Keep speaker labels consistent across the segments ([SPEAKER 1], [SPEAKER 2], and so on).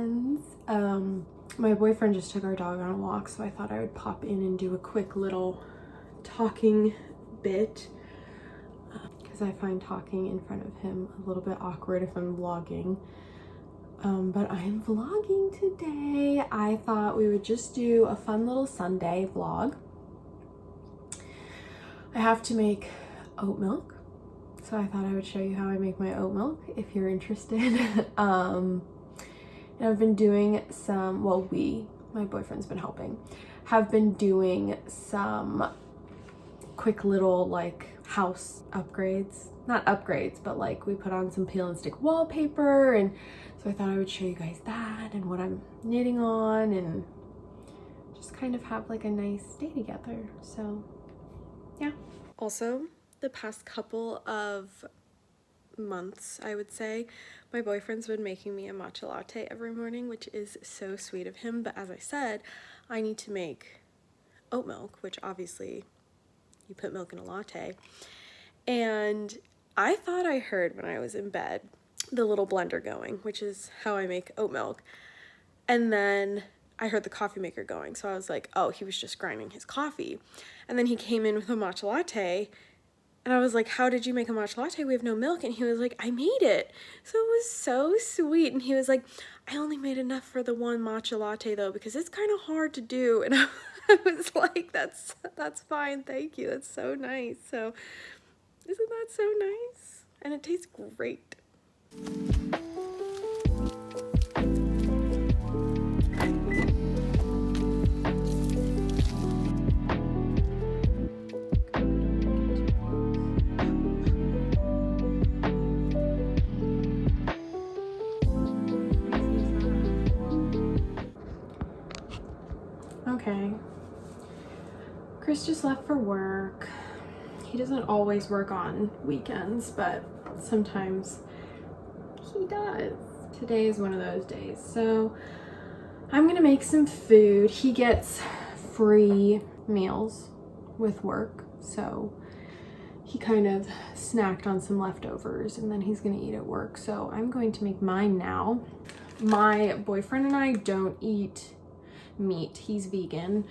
[SPEAKER 1] friends. My boyfriend just took our dog on a walk, so I thought I would pop in and do a quick little talking bit because I find talking in front of him a little bit awkward if I'm vlogging. But I'm vlogging today. I thought we would just do a fun little Sunday vlog. I have to make oat milk, so I thought I would show you how I make my oat milk if you're interested. And I've been doing some, well, my boyfriend's been helping, have been doing some quick little like house upgrades. Not upgrades, but like we put on some peel and stick wallpaper, and so I thought I would show you guys that and what I'm knitting on and just kind of have like a nice day together. So yeah. Also, the past couple of months, I would say, my boyfriend's been making me a matcha latte every morning, which is so sweet of him. But as I said, I need to make oat milk, which obviously you put milk in a latte. And I thought I heard when I was in bed the little blender going, which is how I make oat milk. And then I heard the coffee maker going. So I was like, oh, he was just grinding his coffee. And then he came in with a matcha latte. And I was like, how did you make a matcha latte? We have no milk. And he was like, I made it. So it was so sweet. And he was like, I only made enough for the one matcha latte though, because it's kind of hard to do. And I was like, that's fine. Thank you. That's so nice. So isn't that so nice? And it tastes great. Okay, Chris just left for work. He doesn't always work on weekends, but sometimes he does. Today is one of those days. So I'm gonna make some food. He gets free meals with work, so he kind of snacked on some leftovers and then he's gonna eat at work. So I'm going to make mine now. My boyfriend and I don't eat meat. He's vegan.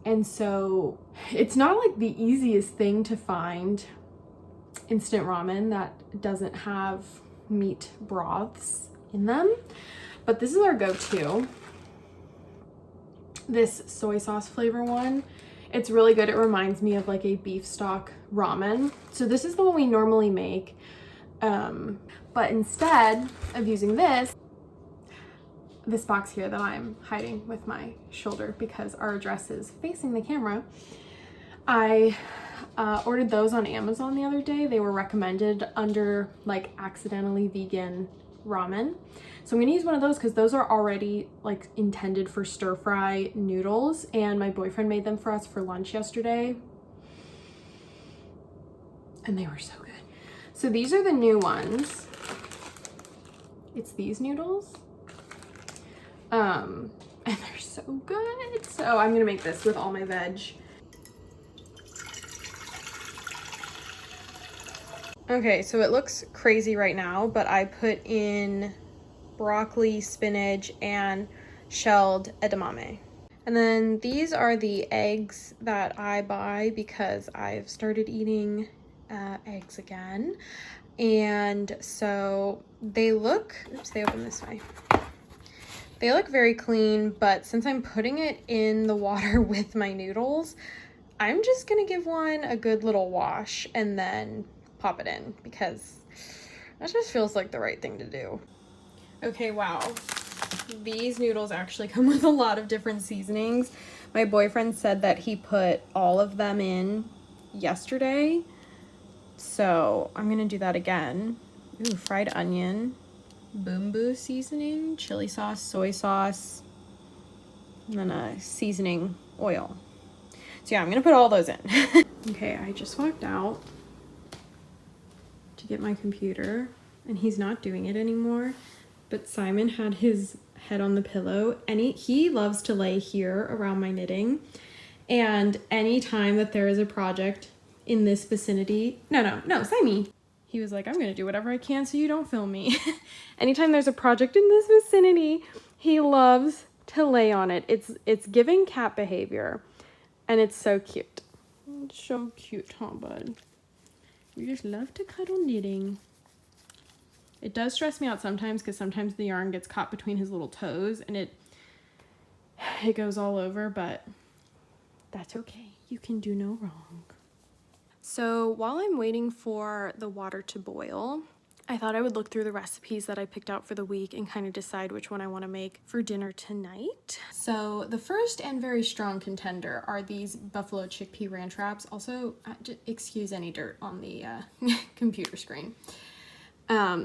[SPEAKER 1] And so it's not like the easiest thing to find instant ramen that doesn't have meat broths in them, but this is our go-to. This soy sauce flavor one, it's really good. It reminds me of like a beef stock ramen. So this is the one we normally make, but instead of using this box here that I'm hiding with my shoulder because our address is facing the camera, I ordered those on Amazon the other day. They were recommended under like accidentally vegan ramen. So I'm gonna use one of those because those are already like intended for stir fry noodles, and my boyfriend made them for us for lunch yesterday and they were so good. So these are the new ones. It's these noodles. And they're so good. So I'm gonna make this with all my veg. Okay, so it looks crazy right now, but I put in broccoli, spinach, and shelled edamame. And then these are the eggs that I buy because I've started eating eggs again. And so they look, oops, they open this way. They look very clean, but since I'm putting it in the water with my noodles, I'm just gonna give one a good little wash and then pop it in because that just feels like the right thing to do. Okay, wow. These noodles actually come with a lot of different seasonings. My boyfriend said that he put all of them in yesterday, so I'm gonna do that again. Ooh, fried onion, bumbu seasoning, chili sauce, soy sauce, and then a seasoning oil. So yeah, I'm gonna put all those in. Okay, I just walked out to get my computer and he's not doing it anymore, but Simon had his head on the pillow and he loves to lay here around my knitting, and anytime that there is a project in this vicinity, no, Simon, he was like, I'm gonna do whatever I can so you don't film me. Anytime there's a project in this vicinity, he loves to lay on it. It's giving cat behavior, and it's so cute. It's so cute, huh, bud? You just love to cuddle knitting. It does stress me out sometimes because sometimes the yarn gets caught between his little toes and it goes all over, but that's okay. You can do no wrong. So while I'm waiting for the water to boil, I thought I would look through the recipes that I picked out for the week and kind of decide which one I want to make for dinner tonight. So the first and very strong contender are these buffalo chickpea ranch wraps. Also, excuse any dirt on the computer screen.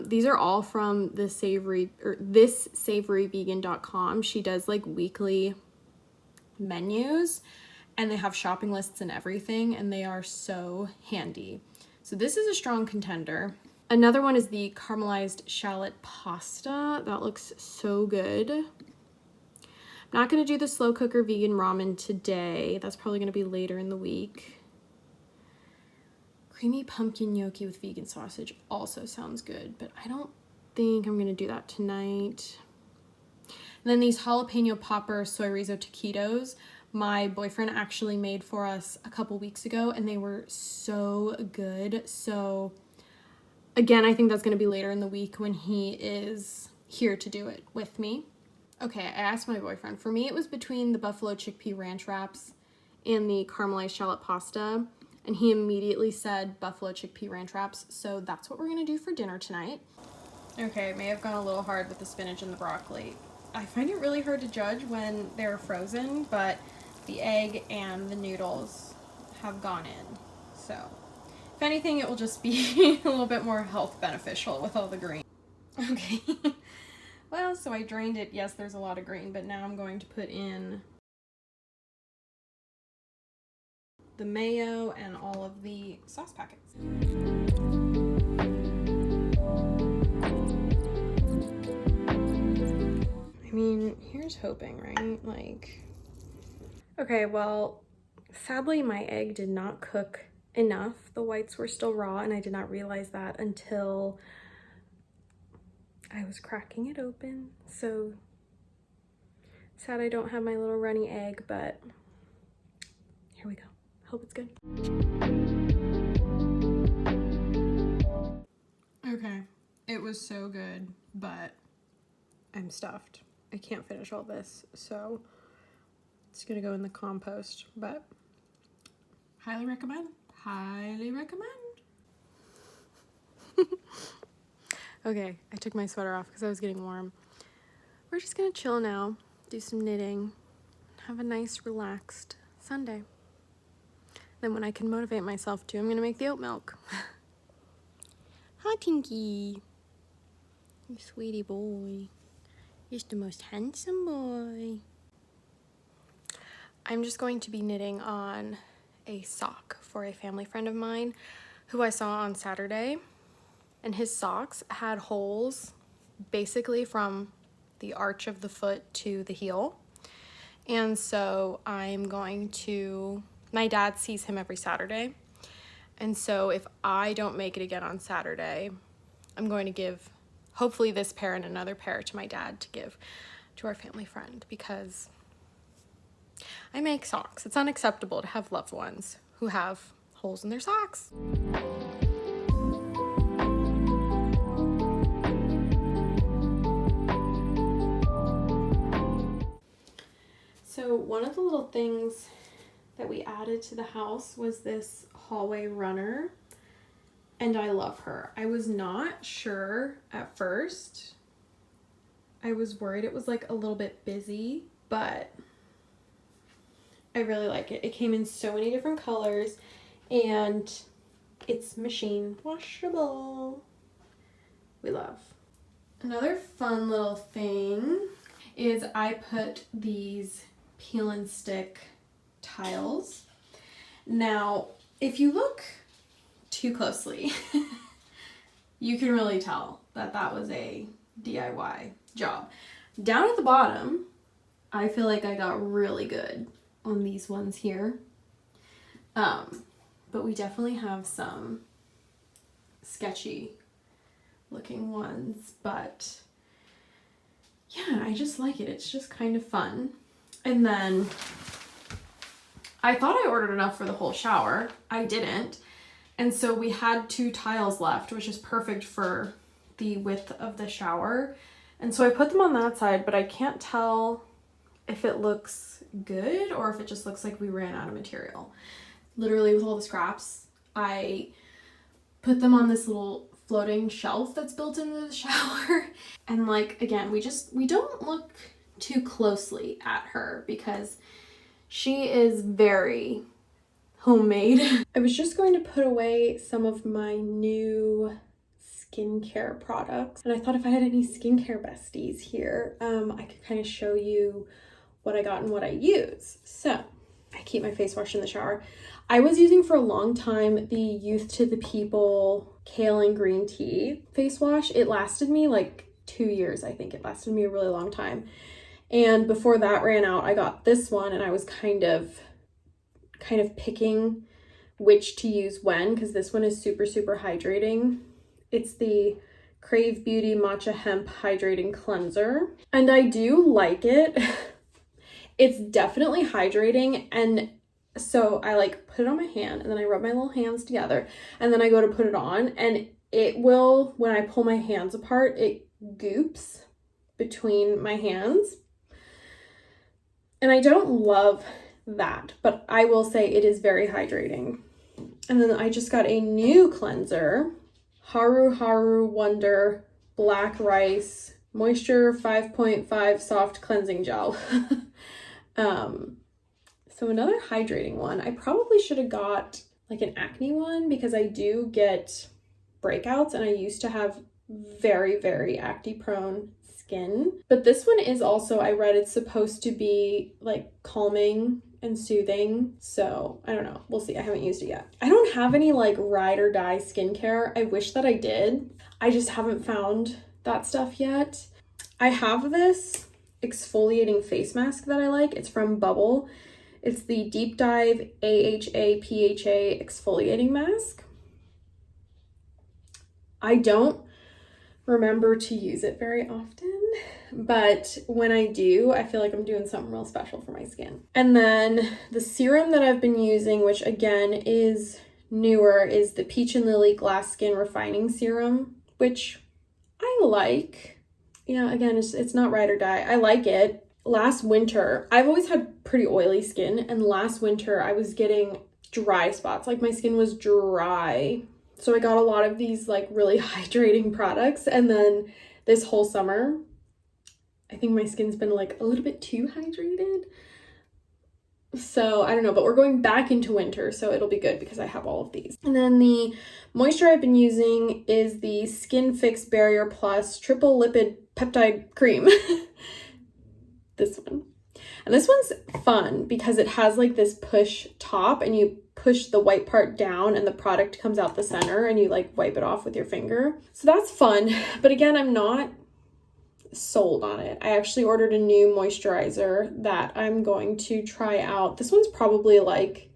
[SPEAKER 1] These are all from the thisSavoryVegan.com. She does like weekly menus and they have shopping lists and everything, and they are so handy. So this is a strong contender. Another one is the caramelized shallot pasta. That looks so good. I'm not going to do the slow cooker vegan ramen today. That's probably going to be later in the week. Creamy pumpkin gnocchi with vegan sausage also sounds good, but I don't think I'm going to do that tonight. And then these jalapeno popper soy rizo taquitos, my boyfriend actually made for us a couple weeks ago, and they were so good. So again, I think that's going to be later in the week when he is here to do it with me. Okay, I asked my boyfriend. For me, it was between the buffalo chickpea ranch wraps and the caramelized shallot pasta, and he immediately said buffalo chickpea ranch wraps, so that's what we're going to do for dinner tonight. Okay, it may have gone a little hard with the spinach and the broccoli. I find it really hard to judge when they're frozen, but the egg and the noodles have gone in. So, if anything, it will just be a little bit more health beneficial with all the green. Okay. Well, so I drained it. Yes, there's a lot of green, but now I'm going to put in the mayo and all of the sauce packets. I mean, here's hoping, right? Like, okay, well, sadly my egg did not cook enough. The whites were still raw, and I did not realize that until I was cracking it open. So sad I don't have my little runny egg, but here we go. Hope it's good. Okay, it was so good, but I'm stuffed. I can't finish all this, so it's gonna go in the compost, but highly recommend. Highly recommend. Okay, I took my sweater off because I was getting warm. We're just gonna chill now, do some knitting, have a nice relaxed Sunday. Then when I can motivate myself to, I'm gonna make the oat milk. Hi, Tinky. You sweetie boy. You're the most handsome boy. I'm just going to be knitting on a sock for a family friend of mine who I saw on Saturday. And his socks had holes basically from the arch of the foot to the heel. And so I'm going to, my dad sees him every Saturday. And so if I don't make it again on Saturday, I'm going to give hopefully this pair and another pair to my dad to give to our family friend, because I make socks. It's unacceptable to have loved ones who have holes in their socks. So one of the little things that we added to the house was this hallway runner, and I love her. I was not sure at first. I was worried it was like a little bit busy, but I really like it. It came in so many different colors, and it's machine washable. We love. Another fun little thing is I put these peel and stick tiles. Now, if you look too closely, you can really tell that that was a DIY job. Down at the bottom, I feel like I got really good on these ones here. But we definitely have some sketchy looking ones, but yeah, I just like it. It's just kind of fun. And then I thought I ordered enough for the whole shower. I didn't. And so we had 2 tiles left, which is perfect for the width of the shower. And so I put them on that side, but I can't tell if it looks good or if it just looks like we ran out of material. Literally with all the scraps, I put them on this little floating shelf that's built into the shower. And like, again, we don't look too closely at her because she is very homemade. I was just going to put away some of my new skincare products, and I thought if I had any skincare besties here, I could kind of show you what I got and what I use. So I keep my face wash in the shower. I was using for a long time the Youth to the People Kale and Green Tea face wash. It lasted me like 2 years, I think. It lasted me a really long time. And before that ran out, I got this one, and I was kind of picking which to use when, because this one is super, super hydrating. It's the Crave Beauty Matcha Hemp Hydrating Cleanser, and I do like it. It's definitely hydrating, and so I like put it on my hand, and then I rub my little hands together, and then I go to put it on, and it will, when I pull my hands apart, it goops between my hands. And I don't love that, but I will say it is very hydrating. And then I just got a new cleanser, Haru Haru Wonder Black Rice Moisture 5.5 Soft Cleansing Gel. So another hydrating one. I probably should have got like an acne one because I do get breakouts, and I used to have very, very acne prone skin. But this one is also, I read it's supposed to be like calming and soothing. So I don't know. We'll see. I haven't used it yet. I don't have any like ride or die skincare. I wish that I did. I just haven't found that stuff yet. I have this exfoliating face mask that I like. It's from Bubble. It's the Deep Dive AHA PHA exfoliating mask. I don't remember to use it very often, but when I do, I feel like I'm doing something real special for my skin. And then the serum that I've been using, which again is newer, is the Peach and Lily Glass Skin Refining Serum, which I like. Yeah, again, it's not ride or die. I like it. Last winter, I've always had pretty oily skin, and last winter I was getting dry spots. Like my skin was dry. So I got a lot of these like really hydrating products, and then this whole summer, I think my skin's been like a little bit too hydrated. So I don't know, but we're going back into winter, so it'll be good because I have all of these. And then the moisture I've been using is the Skin Fix Barrier Plus Triple Lipid Peptide Cream. This one. And this one's fun because it has like this push top, and you push the white part down and the product comes out the center, and you like wipe it off with your finger. So that's fun. But again, I'm not sold on it. I actually ordered a new moisturizer that I'm going to try out. This one's probably like,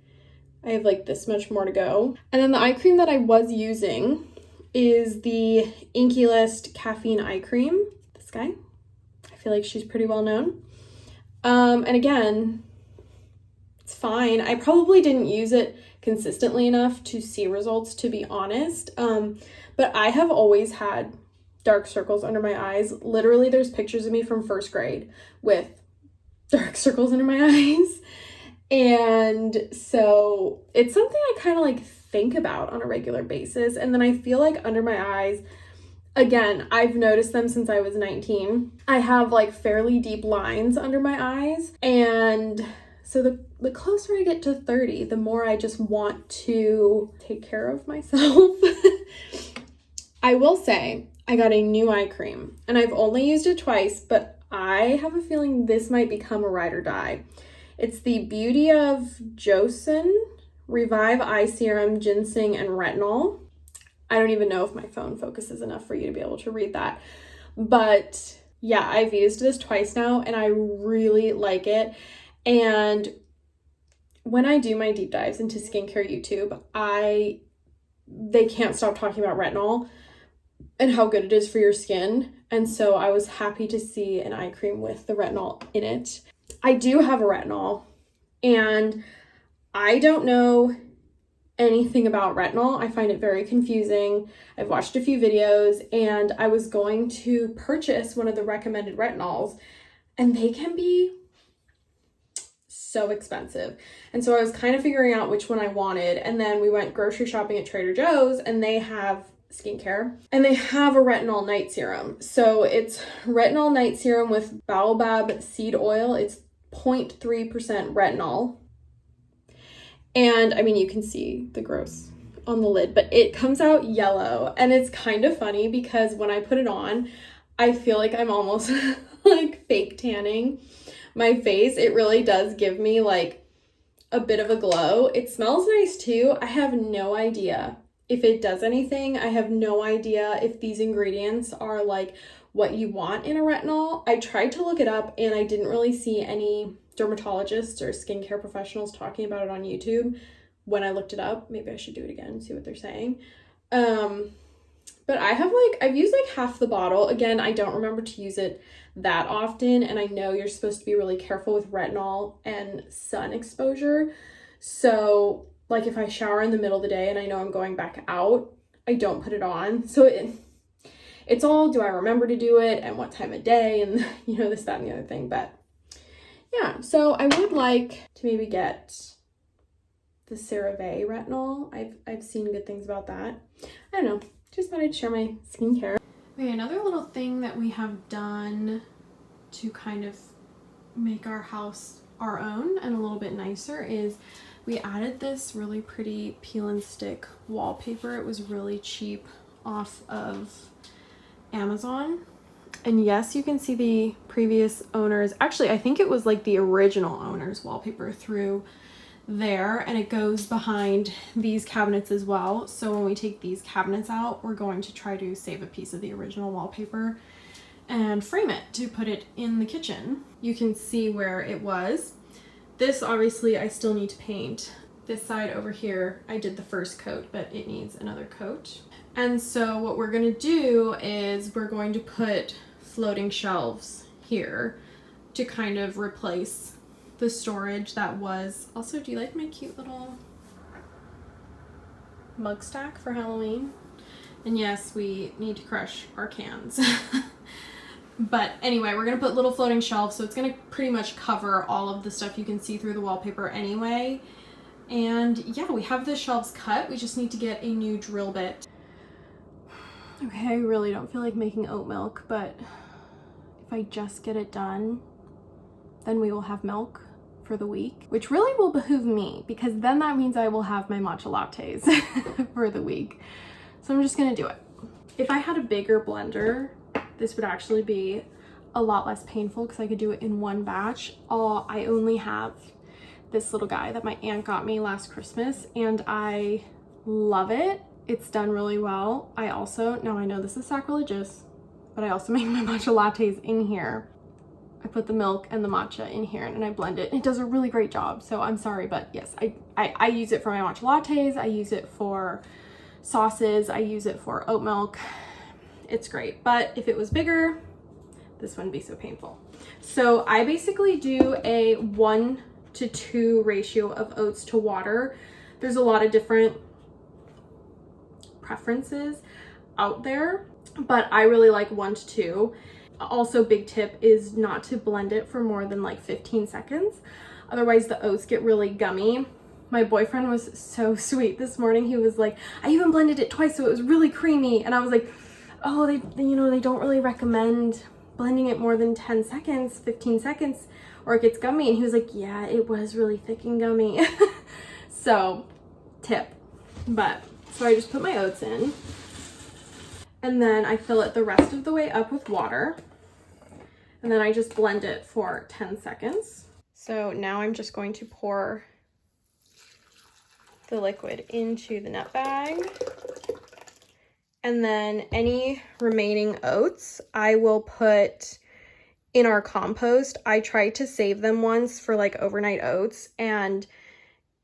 [SPEAKER 1] I have like this much more to go. And then the eye cream that I was using is the Inky List Caffeine Eye Cream. This guy. I feel like she's pretty well known. And again, it's fine. I probably didn't use it consistently enough to see results, to be honest. But I have always had dark circles under my eyes. Literally, there's pictures of me from first grade with dark circles under my eyes. And so it's something I kind of like think about on a regular basis. And then I feel like under my eyes, again, I've noticed them since I was 19. I have like fairly deep lines under my eyes. And so the closer I get to 30, the more I just want to take care of myself. I will say I got a new eye cream, and I've only used it twice, but I have a feeling this might become a ride or die. It's the Beauty of Joseon Revive Eye Serum, Ginseng, and Retinol. I don't even know if my phone focuses enough for you to be able to read that. But yeah, I've used this twice now, and I really like it. And when I do my deep dives into skincare YouTube, I they can't stop talking about retinol and how good it is for your skin. And so I was happy to see an eye cream with the retinol in it. I do have a retinol, and I don't know anything about retinol. I find it very confusing. I've watched a few videos, and I was going to purchase one of the recommended retinols, and they can be so expensive. And so I was kind of figuring out which one I wanted, and then we went grocery shopping at Trader Joe's, and they have skincare, and they have a retinol night serum. So it's retinol night serum with baobab seed oil. It's 0.3% retinol. And I mean, you can see the gross on the lid, but it comes out yellow, and it's kind of funny because when I put it on, I feel like I'm almost like fake tanning my face. It really does give me like a bit of a glow. It smells nice too. I have no idea if it does anything. I have no idea if these ingredients are like what you want in a retinol. I tried to look it up, and I didn't really see any dermatologists or skincare professionals talking about it on YouTube when I looked it up. Maybe I should do it again and see what they're saying. But I've used like half the bottle. Again, I don't remember to use it that often, and I know you're supposed to be really careful with retinol and sun exposure. So like if I shower in the middle of the day and I know I'm going back out, I don't put it on. So it's all, do I remember to do it and what time of day, and you know, this, that, and the other thing. But yeah, so I would like to maybe get the CeraVe retinol. I've seen good things about that. I don't know, just thought I'd share my skincare. Okay, another little thing that we have done to kind of make our house our own and a little bit nicer is we added this really pretty peel and stick wallpaper. It was really cheap off of Amazon. And yes, you can see the previous owners. Actually, I think it was like the original owner's wallpaper through there, and it goes behind these cabinets as well. So when we take these cabinets out, we're going to try to save a piece of the original wallpaper and frame it to put it in the kitchen. You can see where it was. This obviously I still need to paint. This side over here, I did the first coat, but it needs another coat. And so what we're gonna do is we're going to put floating shelves here to kind of replace the storage that was. Also, do you like my cute little mug stack for Halloween? And yes, we need to crush our cans. But anyway, we're gonna put little floating shelves, so it's gonna pretty much cover all of the stuff you can see through the wallpaper anyway. And yeah, we have the shelves cut. We just need to get a new drill bit. Okay, I really don't feel like making oat milk, but if I just get it done, then we will have milk for the week, which really will behoove me because then that means I will have my matcha lattes for the week. So I'm just gonna do it. If I had a bigger blender, this would actually be a lot less painful because I could do it in one batch. I only have this little guy that my aunt got me last Christmas, and I love it. It's done really well. I also, now I know this is sacrilegious, but I also make my matcha lattes in here. I put the milk and the matcha in here and I blend it. It does a really great job. So I'm sorry, but yes, I use it for my matcha lattes. I use it for sauces. I use it for oat milk. It's great. But if it was bigger, this wouldn't be so painful. So I basically do a 1-to-2 ratio of oats to water. There's a lot of different preferences out there, but I really like 1-to-2. Also, big tip is not to blend it for more than like 15 seconds. Otherwise the oats get really gummy. My boyfriend was so sweet this morning. He was like, I even blended it twice so it was really creamy. And I was like, oh, they don't really recommend blending it more than 10 seconds, 15 seconds, or it gets gummy. And he was like, yeah, it was really thick and gummy. So tip. So I just put my oats in, and then I fill it the rest of the way up with water, and then I just blend it for 10 seconds. So now I'm just going to pour the liquid into the nut bag, and then any remaining oats I will put in our compost. I tried to save them once for like overnight oats, and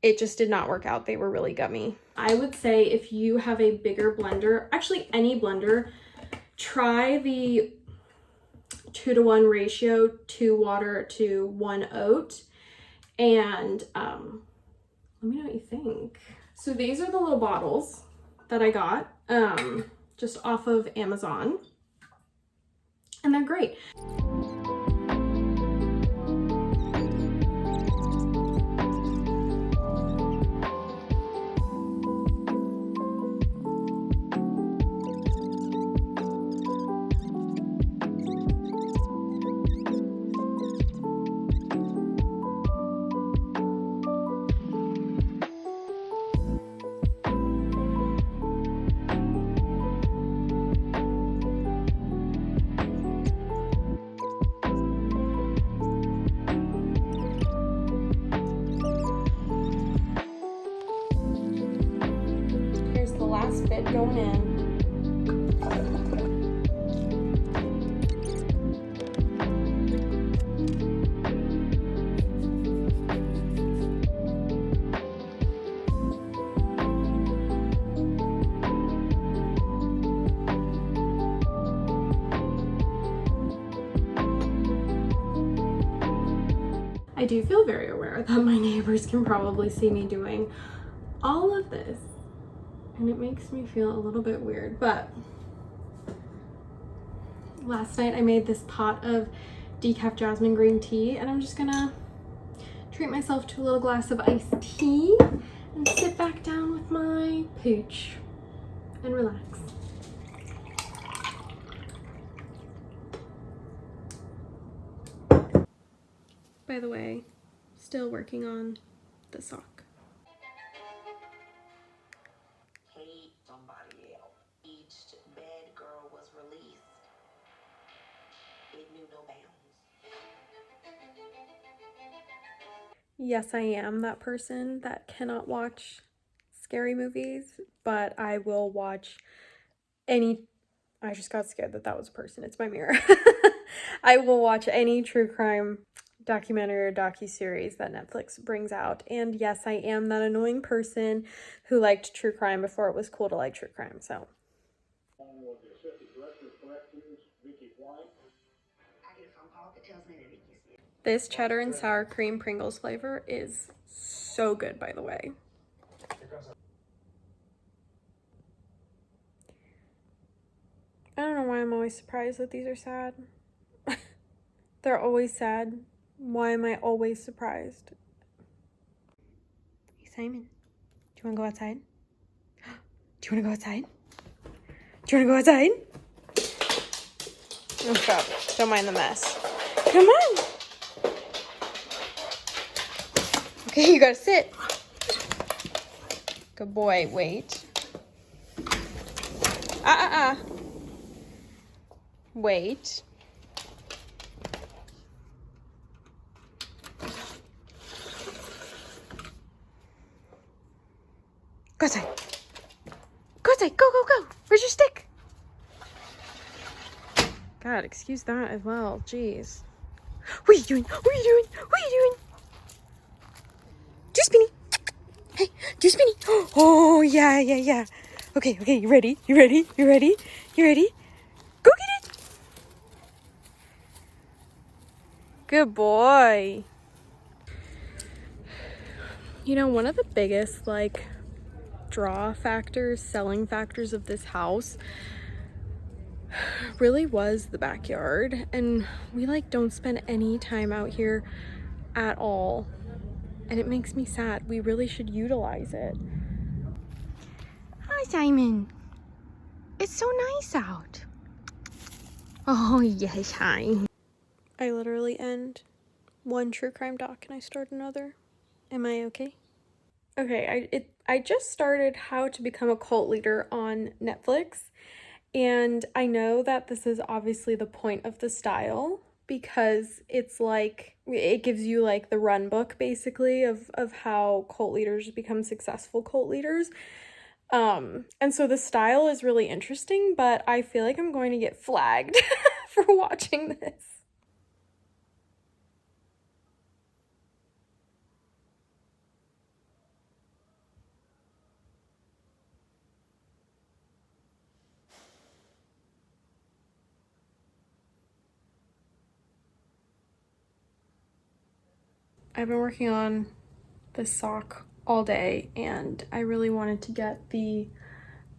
[SPEAKER 1] it just did not work out. They were really gummy.
[SPEAKER 2] I would say if you have a bigger blender, actually any blender, try the 2-to-1 ratio, 2 water to 1 oat. And let me know what you think. So these are the little bottles that I got just off of Amazon, and they're great. Here's the last bit going in. I do feel very aware that my neighbors can probably see me doing all of this, and it makes me feel a little bit weird. But last night I made this pot of decaf jasmine green tea, and I'm just gonna treat myself to a little glass of iced tea and sit back down with my pooch and relax. By the way, still working on the sock.
[SPEAKER 3] Hate somebody else. Each bad girl was released. It knew no bounds.
[SPEAKER 2] Yes, I am that person that cannot watch scary movies, but I will watch any... I just got scared that was a person. It's my mirror. I will watch any true crime documentary or docuseries that Netflix brings out. And yes, I am that annoying person who liked true crime before it was cool to like true crime, so. This cheddar and sour cream Pringles flavor is so good, by the way. I don't know why I'm always surprised that these are sad. They're always sad. Why am I always surprised? Hey, Simon, do you want to go outside? Do you want to go outside? Do you want to go outside? Oh, stop. Don't mind the mess. Come on. Okay, you gotta sit. Good boy. Wait. Wait. Go outside. Go outside. Go, go, go. Where's your stick? God, excuse that as well. Jeez. What are you doing? What are you doing? What are you doing? Do spinny. Hey, do spinny. Oh, yeah, yeah, yeah. Okay, okay. You ready? You ready? You ready? You ready? Go get it. Good boy. You know, one of the biggest, like, draw factors, selling factors of this house really was the backyard. And we, like, don't spend any time out here at all. And it makes me sad. We really should utilize it. Hi, Simon. It's so nice out. Oh, yes, hi. I literally end one true crime doc and I start another. Am I okay? Okay, I just started How to Become a Cult Leader on Netflix. And I know that this is obviously the point of the style, because it's like, it gives you like the run book basically of how cult leaders become successful cult leaders. And so the style is really interesting, but I feel like I'm going to get flagged for watching this. I've been working on this sock all day and I really wanted to get the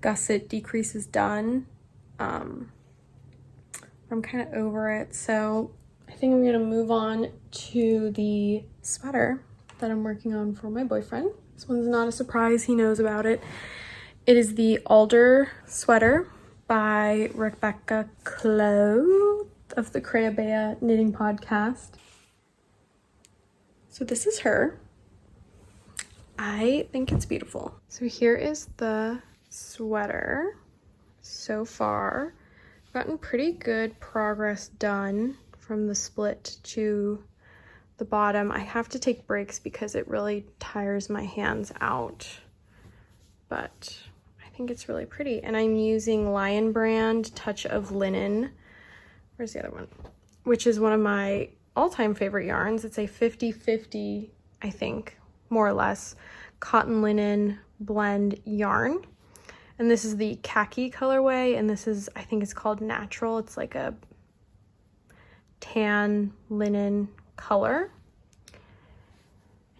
[SPEAKER 2] gusset decreases done. I'm kind of over it, so I think I'm gonna move on to the sweater that I'm working on for my boyfriend. This one's not a surprise, he knows about it. It is the Alder sweater by Rebecca Clow of the Creabea Knitting Podcast. So this is her. I think it's beautiful. So here is the sweater so far. I've gotten pretty good progress done from the split to the bottom. I have to take breaks because it really tires my hands out, but I think it's really pretty. And I'm using Lion Brand Touch of Linen. Where's the other one? Which is one of my all-time favorite yarns. It's a 50-50, I think, more or less, cotton linen blend yarn. And this is the khaki colorway, and this is, I think it's called Natural. It's like a tan linen color.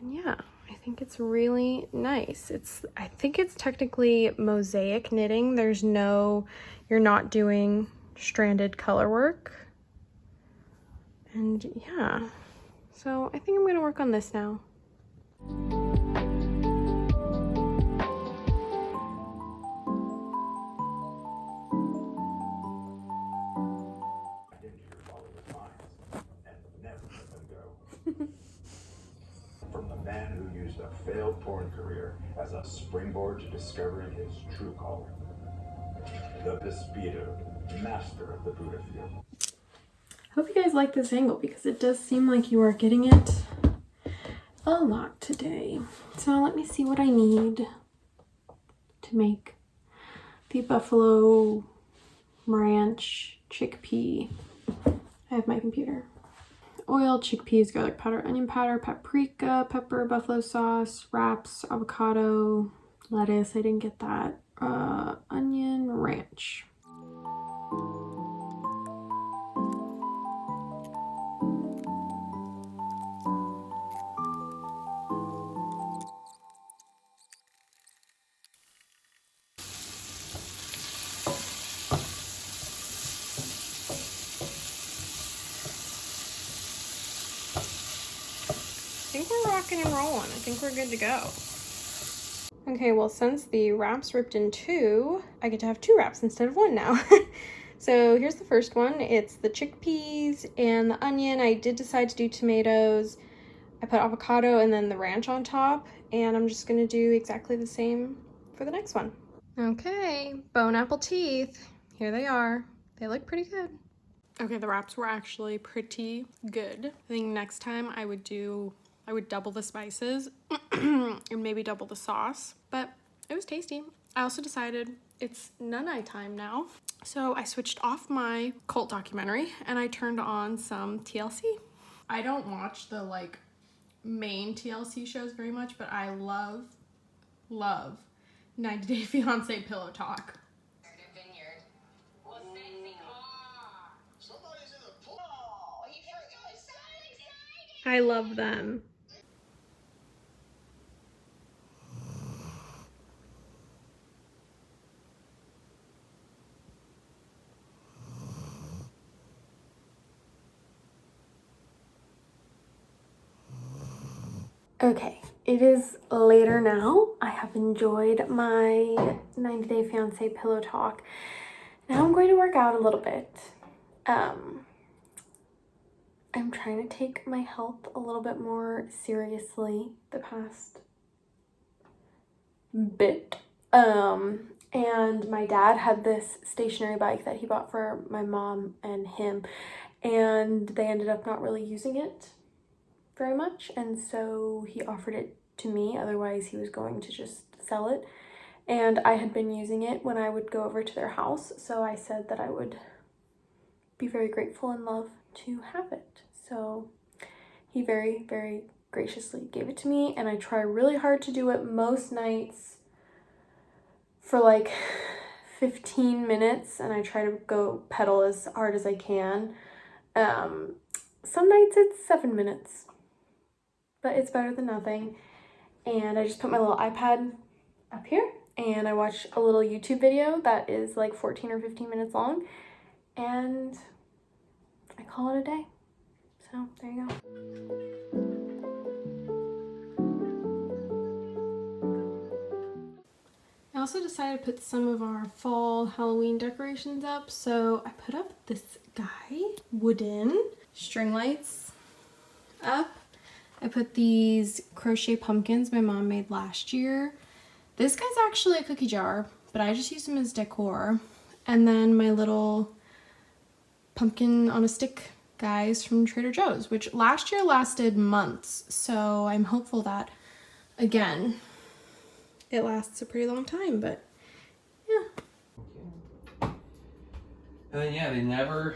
[SPEAKER 2] And yeah, I think it's really nice. I think it's technically mosaic knitting. You're not doing stranded color work. And yeah, so I think I'm gonna work on this now.
[SPEAKER 4] From the man who used a failed porn career as a springboard to discovering his true calling. The Pispito, master of the Buddha field.
[SPEAKER 1] Hope you guys like this angle because it does seem like you are getting it a lot today. So let me see what I need to make the Buffalo Ranch chickpea. I have my computer. Oil, chickpeas, garlic powder, onion powder, paprika, pepper, buffalo sauce, wraps, avocado, lettuce, I didn't get that, onion, ranch.
[SPEAKER 2] I think we're rocking and rolling. I think we're good to go. Okay, well, since the wrap's ripped in two, I get to have two wraps instead of one now. So here's the first one. It's the chickpeas and the onion. I did decide to do tomatoes. I put avocado and then the ranch on top, and I'm just gonna do exactly the same for the next one. Okay, bone apple teeth. Here they are. They look pretty good. Okay, the wraps were actually pretty good. I think next time I would double the spices and maybe double the sauce, but it was tasty. I also decided it's nun-eye time now, so I switched off my cult documentary and I turned on some TLC. I don't watch the main TLC shows very much, but I love 90 Day Fiancé Pillow Talk. I love them.
[SPEAKER 1] Okay, it is later now. I have enjoyed my 90 Day Fiancé Pillow Talk. Now I'm going to work out a little bit. I'm trying to take my health a little bit more seriously the past bit. And my dad had this stationary bike that he bought for my mom and him, and they ended up not really using it very much, and so he offered it to me. Otherwise he was going to just sell it, and I had been using it when I would go over to their house, so I said that I would be very grateful and love to have it. So he very, very graciously gave it to me, and I try really hard to do it most nights for 15 minutes, and I try to go pedal as hard as I can. Some nights it's 7 minutes. but it's better than nothing. And I just put my little iPad up here and I watch a little YouTube video that is like 14 or 15 minutes long, and I call it a day. So there you go. I also decided to put some of our fall Halloween decorations up. So I put up this guy wooden string lights up. I put these crochet pumpkins my mom made last year. This guy's actually a cookie jar, but I just used him as decor. And then my little pumpkin on a stick guys from Trader Joe's, which last year lasted months. So I'm hopeful that, again, it lasts a pretty long time, but yeah.
[SPEAKER 5] Okay. And then yeah,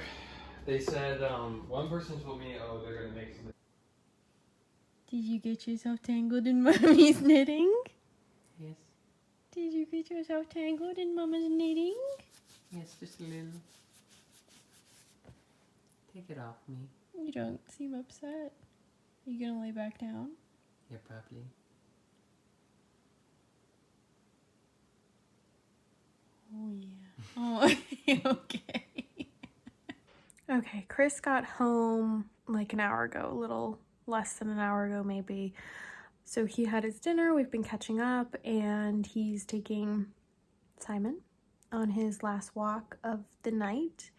[SPEAKER 5] they said, one person told me, oh, they're gonna make some.
[SPEAKER 2] Did you get yourself tangled in Mommy's knitting?
[SPEAKER 5] Yes.
[SPEAKER 2] Did you get yourself tangled in Mama's knitting?
[SPEAKER 5] Yes, just a little. Take it off me.
[SPEAKER 2] You don't seem upset. Are you gonna lay back down?
[SPEAKER 5] Yeah, probably.
[SPEAKER 2] Oh yeah. Oh, okay.
[SPEAKER 1] Okay, Chris got home like an hour ago, a little less than an hour ago maybe. So he had his dinner, we've been catching up, and he's taking Simon on his last walk of the night.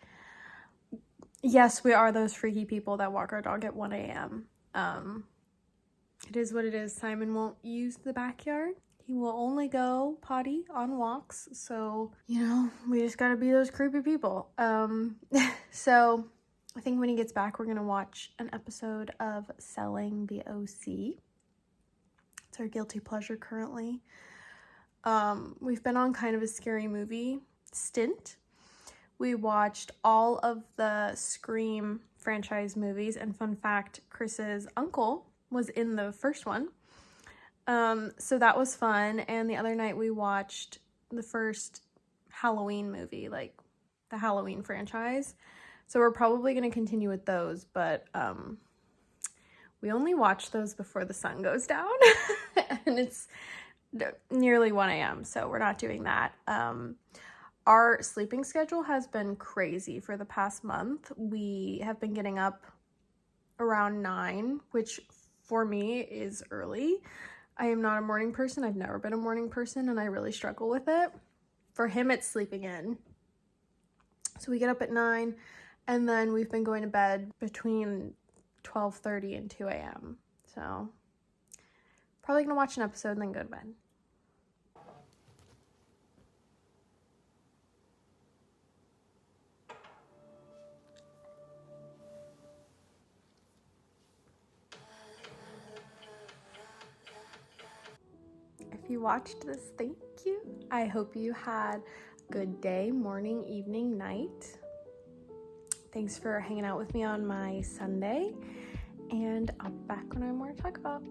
[SPEAKER 1] Yes, we are those freaky people that walk our dog at 1 a.m. It is what it is. Simon won't use the backyard. He will only go potty on walks. So, you know, we just gotta be those creepy people. So I think when he gets back, we're gonna watch an episode of Selling the OC. It's our guilty pleasure currently. We've been on kind of a scary movie stint. We watched all of the Scream franchise movies, and fun fact, Chris's uncle was in the first one. So that was fun, and the other night we watched the first Halloween movie, like the Halloween franchise. So we're probably going to continue with those, but we only watch those before the sun goes down, and it's nearly 1 a.m., so we're not doing that. Our sleeping schedule has been crazy for the past month. We have been getting up around 9, which for me is early. I am not a morning person. I've never been a morning person, and I really struggle with it. For him, it's sleeping in. So we get up at 9, and then we've been going to bed between 12:30 and 2 a.m. So probably gonna watch an episode and then go to bed. If you watched this, thank you. I hope you had a good day, morning, evening, night. Thanks for hanging out with me on my Sunday, and I'll be back when I have more to talk about.